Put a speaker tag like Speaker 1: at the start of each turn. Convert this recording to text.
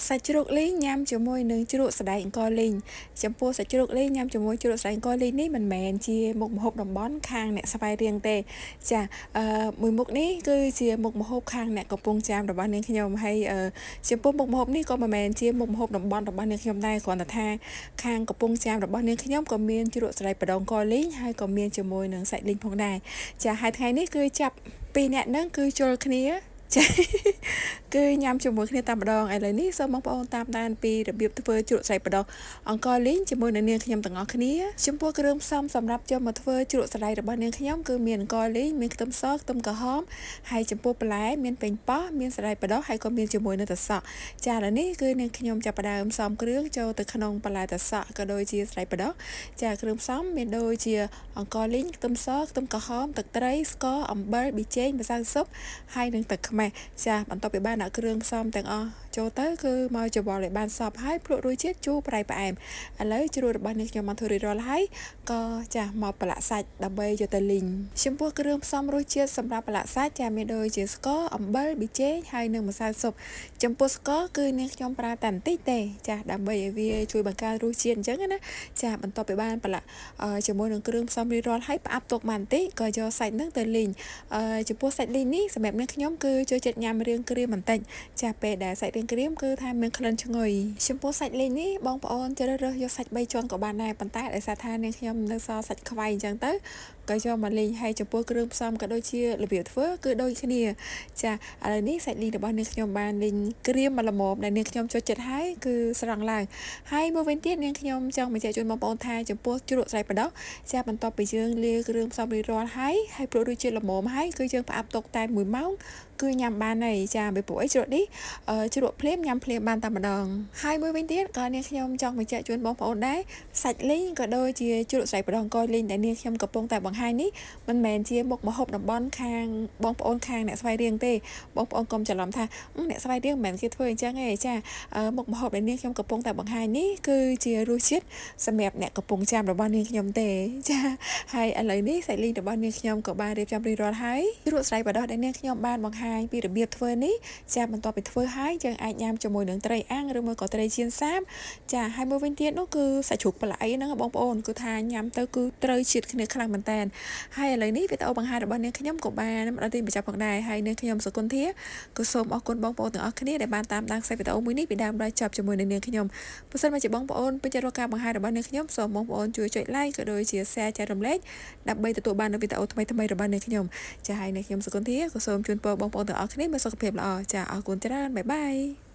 Speaker 1: សាច់ជ្រូកលីងញ៉ាំជាមួយនឹងជ្រក់សណ្តែកអង្គលីងចំពោះសាច់ជ្រូកលីងញ៉ាំជាមួយជ្រក់សណ្តែកអង្គលីងនេះមិនមែនជាមុខម្ហូបតំបន់ខាងអ្នកស្វាយរៀងទេចាមួយមុខនេះគឺជាមុខម្ហូបខាងអ្នកកំពង់ចាមរបស់នាងខ្ញុំហើយចំពោះមុខម្ហូបនេះក៏មិនមែនជាមុខម្ហូបតំបន់របស់នាងខ្ញុំដែរគ្រាន់តែថាខាងកំពង់ចាមរបស់នាងខ្ញុំក៏មានជ្រក់សណ្តែកបដងអង្គលីងហើយក៏មានជាមួយនឹងសាច់លីងផងដែរចាហើយថ្ងៃនេះគឺចាប់ពីរនាក់ហ្នឹងគឺជល់គ្នាចាគឺញ៉ាំជាមួយគ្នាតែម្ដងឥឡូវនេះសូមបងប្អូនតាមដានពីរបៀបធ្វើជ្រក់សណ្តែកបដោះអង្គលីងជាមួយនឹងនាងខ្ញុំទាំងអស់គ្នាចំពោះគ្រឿងផ្សំសម្រាប់យកមកធ្វើជ្រក់សណ្តែករបស់នាងខ្ញុំគឺមានអង្គលីងមានខ្ទឹមសខ្ទឹមក្រហមហើយចំពោះបន្លែមានប៉េងប៉ោះមានសណ្តែកបដោះហើយក៏មានជាមួយនឹងទឹកសក់ចាឥឡូវនេះគឺនាងខ្ញុំចាប់ផ្ដើមផ្សំគ្រឿងចូលទៅក្នុងបន្លែទឹកសក់ក៏ដូចជាសណ្តែកបដោះចាគ្រឿងផ្សំមានដូចជាអង្គលីងខ្ទឹមសខ្ទឹមក្រហមទឹកត្រីស្ករអំបិលប៊ីចេងម្សៅស៊ុបហើយនឹងទឹកខ្មេះចាបន្ទាប់ពីបានដាក់គ្រឿងផ្សំទាំងអស់ចូលទៅគឺមកច្របល់ឲ្យបានសព្វហើយភ្លក់រសជាតិជូរប្រៃផ្អែមឥឡូវជ្រក់របស់នេះខ្ញុំបានធ្វើរួចរាល់ហើយក៏ចាមកប្រឡាក់សាច់ដើម្បីយកទៅលីងចំពោះគ្រឿងផ្សំរសជាតិសម្រាប់ប្រឡាក់សាច់ចាមានដូចជាស្ករអំបិលប៊ីចេងហើយនិងម្សៅស៊ុបចំពោះស្ករគឺនាងខ្ញុំប្រើតែបន្តិចទេចាដើម្បីឲ្យវាជួយបង្កើនរសជាតិអញ្ចឹងណាចាបន្ទាប់ពីបានប្រឡាក់ជាមួយនឹងគ្រឿងផ្សំរួចរាល់ហើយផ្អាប់ទុកបានបន្តិចក៏យកសាច់នឹងទៅលីងចំពោះសាច់លីងនេះសម្រាប់នាងខ្ញុំគឺចូលចិត្តញ៉ាំរាងក្រៀមបន្តិចចាពេលដែលសាច់រាងក្រៀមគឺថាមានក្លិនឈ្ងុយចំពោះសាច់លីងនេះបងប្អូនជ្រើសរើសយកសាច់3ជាន់ក៏បានដែរប៉ុន្តែដោយសារថានាងខ្ញុំនៅសល់សាច់ខ្វៃអញ្ចឹងទៅក៏យកមកលីងហើយចំពោះគ្រឿងផ្សំក៏ដូចជារបៀបធ្វើគឺដូចគ្នាចាឥឡូវនេះសាច់លីងរបស់នាងខ្ញុំបានលីងក្រៀមមកល្មមដែលនាងខ្ញុំចូលចិត្តហើយគឺស្រង់ឡើងហើយមួយវិញទៀតនាងខ្ញុំចង់បញ្ជាក់ជូនបងប្អូនថាចំពោះជ្រក់សណ្តែកបដោះចាបន្ទាប់ពីយើងលាយគ្រឿងផ្សំរួចរាល់ហើយព្រោះរសជាតិល្មមហើយគឺយើងផ្អាប់ទុកតែ1ម៉ោងគឺញ៉ាំបានហើយចាពីព្រោះអីជ្រក់នេះជ្រក់ភ្លាមញ៉ាំភ្លាមបានតែម្ដងហើយមួយវិញទៀតក៏នាងខ្ញុំចង់បញ្ជាក់ជូនបងប្អូនដែរសាច់លីងក៏ដូចជាជ្រក់សណ្តែកបដោះអង្គលីងដែលនាងខ្ញុំកំពុងតែបង្ហាញនេះមិនមែនជាមុខម្ហូបតំបន់ខាងបងប្អូនខាងអ្នកស្វាយរៀងទេបងប្អូនកុំច្រឡំថាអ្នកស្វាយរៀងមិនមែនគេធ្វើអញ្ចឹងទេចាមុខម្ហូបដែលនាងខ្ញុំកំពុងតែបង្ហាញនេះគឺជារសជាតិសម្រាប់អ្នកកំពុងចាំរបស់នាងខ្ញុំទេចាហើយឥឡូវនេះសាច់លីងរបស់នាងខ្ញុំក៏បានរៀបចំរួចរាល់ហើយជ្រក់សណ្តែកបដោះដែលនាងខ្ញុំបានបង្ហាញពីរបៀបធ្វើនេះចាបន្ទាប់ពីធ្វើហើយយើងអាចញ៉ាំជាមួយនឹងត្រីអាំងឬមួយក៏ត្រីចៀនសាបចាហើយមួយវិញទៀតនោះគឺសាច់ជ្រូកប្លែកហ្នឹងបងប្អូនគឺថាញ៉ាំទៅគឺត្រូវជាតិគ្នាខ្លាំងមែនតើហើយឥឡូវនេះវីដេអូបង្ហាញរបស់នាងខ្ញុំក៏បានដល់ទីបញ្ចប់ផងដែរហើយនាងខ្ញុំសុគន្ធាក៏សូមអរគុណបងប្អូនទាំងអស់គ្នាដែលបានតាមដានខ្សែវីដេអូមួយនេះពីដើមដល់ចប់ជាមួយនឹងនាងខ្ញុំបើសិនមកជាបងប្អូនពេញចិត្តរកការបង្ហាញរបស់នាងខ្ញុំសូមបងប្អូនជួយចុច like ក៏ដូចជា share ចែករំលែកដើម្បីទទួលបាននូវវីដេអូថ្មីៗរបស់នាងខ្ញុំចាហើយនាងខ្ញុំសុគន្ធាក៏សូមជូនពរបងប្អូនទាំងអស់គ្នាមានសុខភាពល្អចាអរគុណច្រើនបាយបាយ